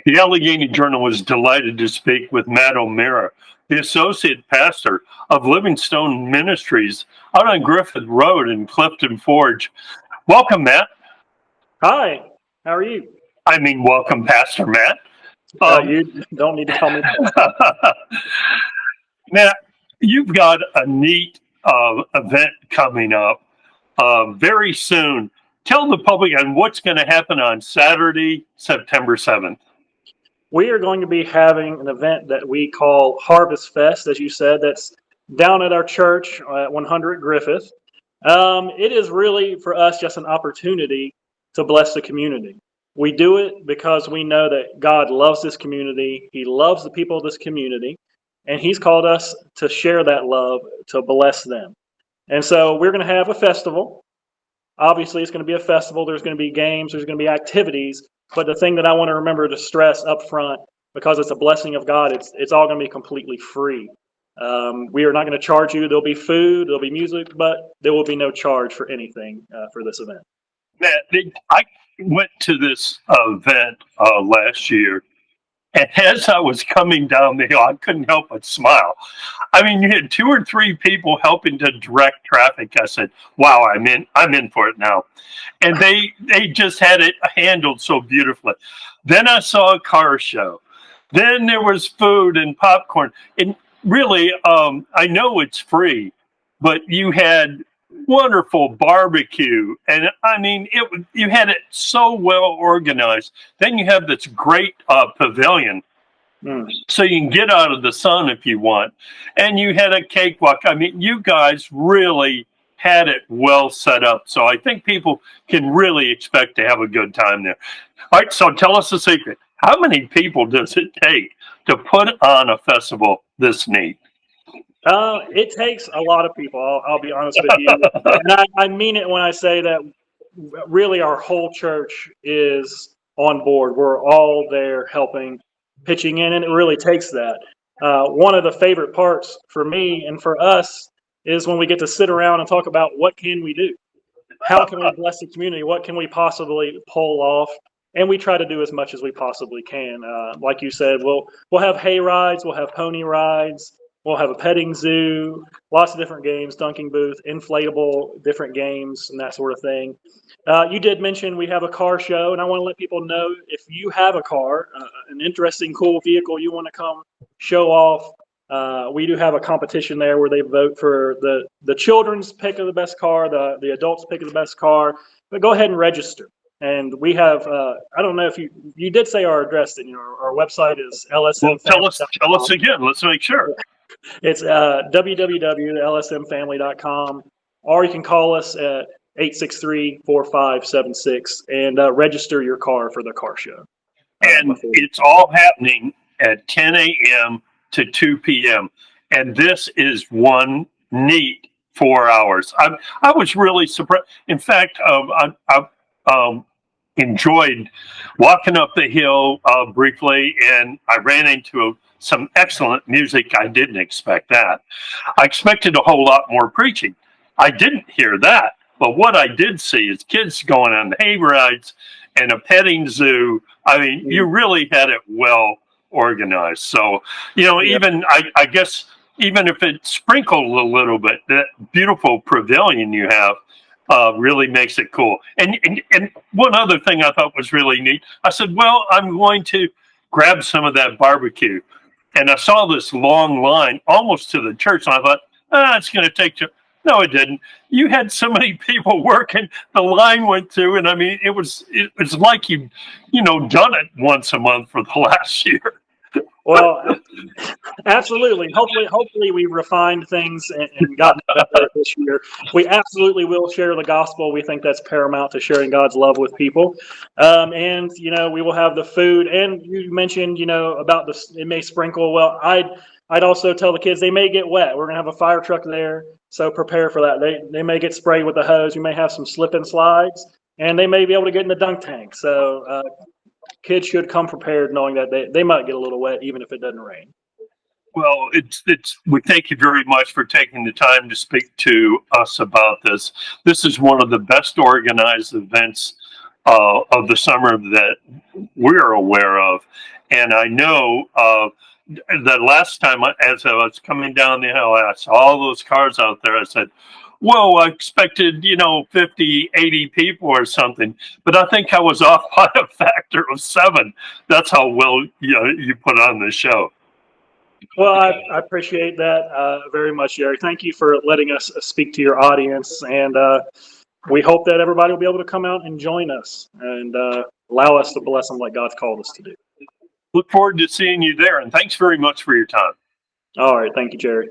The Allegheny Journal was delighted to speak with Matt O'Meara, the associate pastor of Living Stones Ministries out on Griffith Road in Clifton Forge. Welcome, Matt. Hi, how are you? I mean, welcome, Pastor Matt. You don't need to call me. Matt, you've got a neat event coming up very soon. Tell the public on what's going to happen on Saturday, September 7th. We are going to be having an event that we call Harvest Fest, as you said. That's down at our church at 100 Griffith. It is really, for us, just an opportunity to bless the community. We do it because we know that God loves this community. He loves the people of this community, and He's called us to share that love, to bless them. And so we're going to have a festival. Obviously, it's going to be a festival. There's going to be games. There's going to be activities. But the thing that I want to remember to stress up front, because it's a blessing of God, it's all going to be completely free. We are not going to charge you. There'll be food, there'll be music, but there will be no charge for anything for this event. Matt, I went to this event last year, and as I was coming down the hill, I couldn't help but smile. I mean, you had 2 or 3 people helping to direct traffic. I said, "Wow, I'm in for it now," and they just had it handled so beautifully. Then I saw a car show. Then there was food and popcorn. And really, I know it's free, but you had wonderful barbecue, and I mean, you had it so well organized. Then you have this great pavilion, so you can get out of the sun if you want, and you had a cakewalk. I mean, you guys really had it well set up, so I think people can really expect to have a good time there. All right, so tell us the secret. How many people does it take to put on a festival this neat? It takes a lot of people, I'll be honest with you. And I mean it when I say that really our whole church is on board. We're all there helping, pitching in, and it really takes that. One of the favorite parts for me and for us is when we get to sit around and talk about what can we do? How can we bless the community? What can we possibly pull off? And we try to do as much as we possibly can. Like you said, we'll have hay rides, we'll have pony rides, we'll have a petting zoo, lots of different games, dunking booth, inflatable, different games, and that sort of thing. You did mention we have a car show, and I want to let people know if you have a car, an interesting, cool vehicle you want to come show off, we do have a competition there where they vote for the children's pick of the best car, the adults pick of the best car, but go ahead and register. And we have, I don't know if you did say our address, didn't you? Our website is LSM. Well, tell us again. Let's make sure. It's www.lsmfamily.com, or you can call us at 863-4576 and register your car for the car show. And it's all happening at 10 a.m. to 2 p.m. And this is one neat 4 hours. I was really surprised. In fact, I enjoyed walking up the hill briefly, and I ran into some excellent music. I didn't expect that. I expected a whole lot more preaching. I didn't hear that. But what I did see is kids going on hay rides and a petting zoo. I mean, you really had it well organized. So, even I guess even if it sprinkled a little bit, that beautiful pavilion you have really makes it cool. And one other thing I thought was really neat, I said, well, I'm going to grab some of that barbecue. And I saw this long line almost to the church, and I thought, it's going to take you. No, it didn't. You had so many people working. The line went through, and I mean, it was like you done it once a month for the last year. Well, absolutely. Hopefully we refined things and gotten better this year. We absolutely will share the gospel. We think that's paramount to sharing God's love with people. And we will have the food. And you mentioned, about it may sprinkle. Well, I'd also tell the kids they may get wet. We're gonna have a fire truck there, so prepare for that. They may get sprayed with a hose. You may have some slip and slides, and they may be able to get in the dunk tank. So kids should come prepared, knowing that they might get a little wet, even if it doesn't rain. Well, we thank you very much for taking the time to speak to us about this. This is one of the best organized events of the summer that we're aware of. And I know the last time, as I was coming down the hill, I saw all those cars out there. I said, whoa, I expected, 50, 80 people or something. But I think I was off by a factor of 7. That's how well you put on the show. Well, I appreciate that very much, Jerry. Thank you for letting us speak to your audience. And we hope that everybody will be able to come out and join us and allow us to bless them like God's called us to do. Look forward to seeing you there. And thanks very much for your time. All right. Thank you, Jerry.